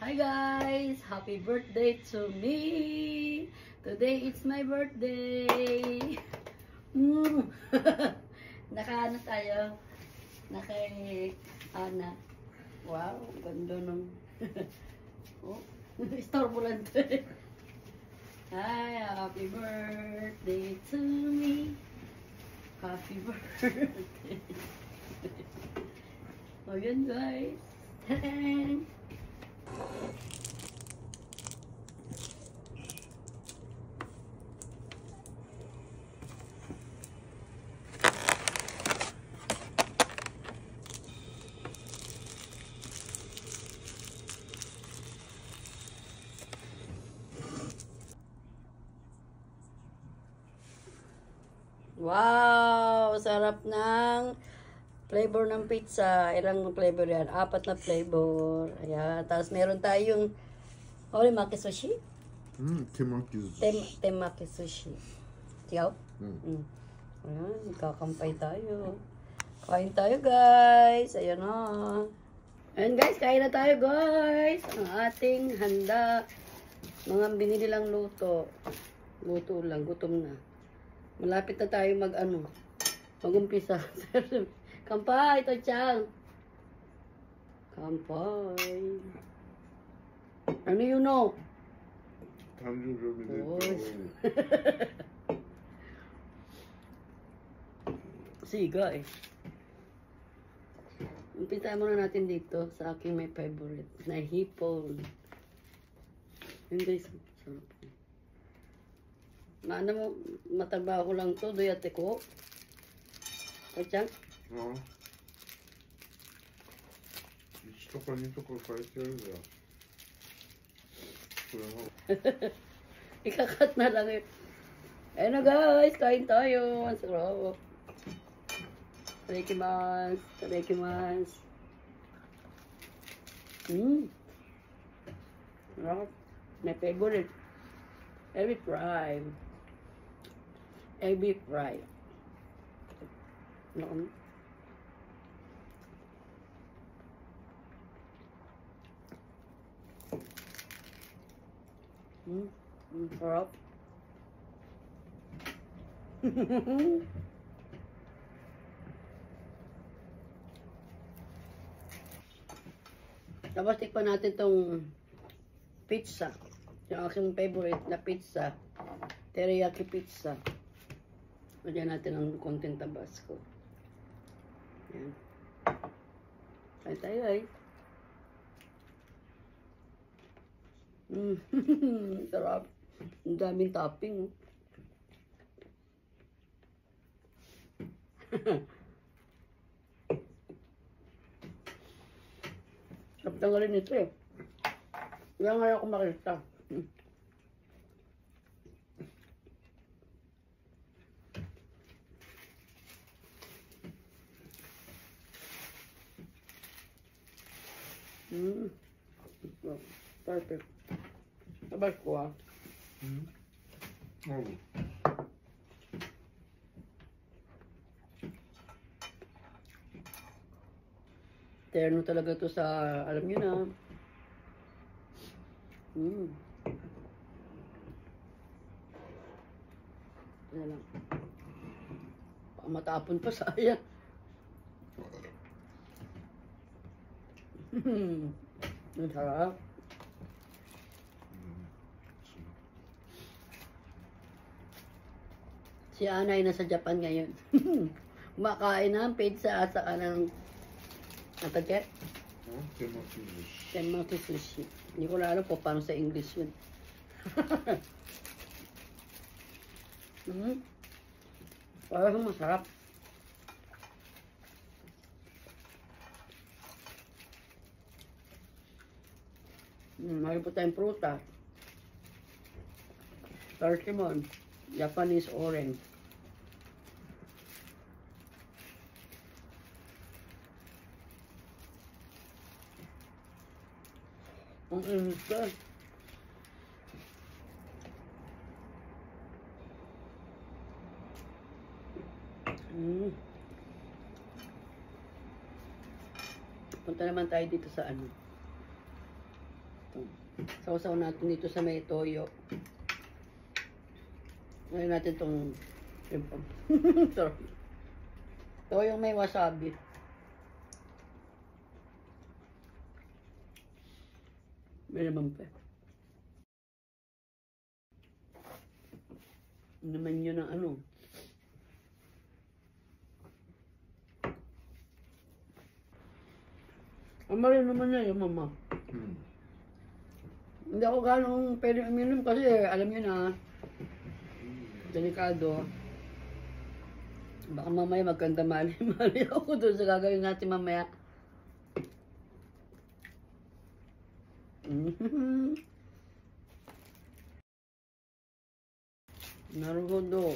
Hi guys! Happy birthday to me! Today it's my birthday! Naka-ano tayo? Naka-ana. Wow, ganda nung... oh, istorbo lang to. Hi, happy birthday to me! Happy birthday! O yun guys! Ta-da! Wow! Sarap ng flavor ng pizza. Ilang flavor yan? 4 na flavor. Ayan. Tapos meron tayong Orimaki sushi. Temaki sushi. Temaki sushi. Tiyaw? Mm. Ayan. Kakampay tayo. Kain tayo guys. Ayan na. Ayan guys. Kain na tayo guys. Ang ating handa. Mga binili lang luto. Luto lang. Gutom na. Malapit na tayo mag-umpisa. Kampay, Tochang. Kampay. Ano yun o? Siga eh. Umpisa muna natin dito sa aking may favorite na hipon. Yun guys, sarap. Maano mo, matrabaho lang to, doyate ko. Tochang? No. 1とか2とか書いてあるじゃん。これも。Ikakat na lang eh. Ayun na guys, kain tayo. Ang sarap. Tarikimasu. Tarikimasu. Sarap. My favorite. Every fry. Every fry. No. Sarap. Tapos tikpan natin tong pizza. Yung aking favorite na pizza. Teriyaki pizza. Lagyan natin ng konting tabasco. Yan. Kain tayo guys. Sarap. Ang daming topping. Sarap tanggalin ito eh. Kaya nga ako makita. Perfect. Tabas ko ah. Terno talaga to sa, alam nyo na. Yan lang. Matapon pa sayang. Ang sarap. Si Ana ay nasa Japan ngayon. Kumakain ng pizza at saka ng atagket? Temaki sushi. Temaki sushi. Hindi ko na alam po paano sa English yun. Parang masarap. Mayroon po tayong prutas. Persimmon. Japanese orange. Ang init ka. Punta naman tayo dito sa Sausaw natin dito sa may toyo. Ngayon natin itong sarap. Toyo may wasabi. May naman pa. Naman yun ang ano. Ama rin naman na yung mama. Hindi ako ganong pwede uminom kasi alam nyo na, delikado. Baka mamaya magkanda mali ako doon sa gagawin natin mamaya. Naruhodo.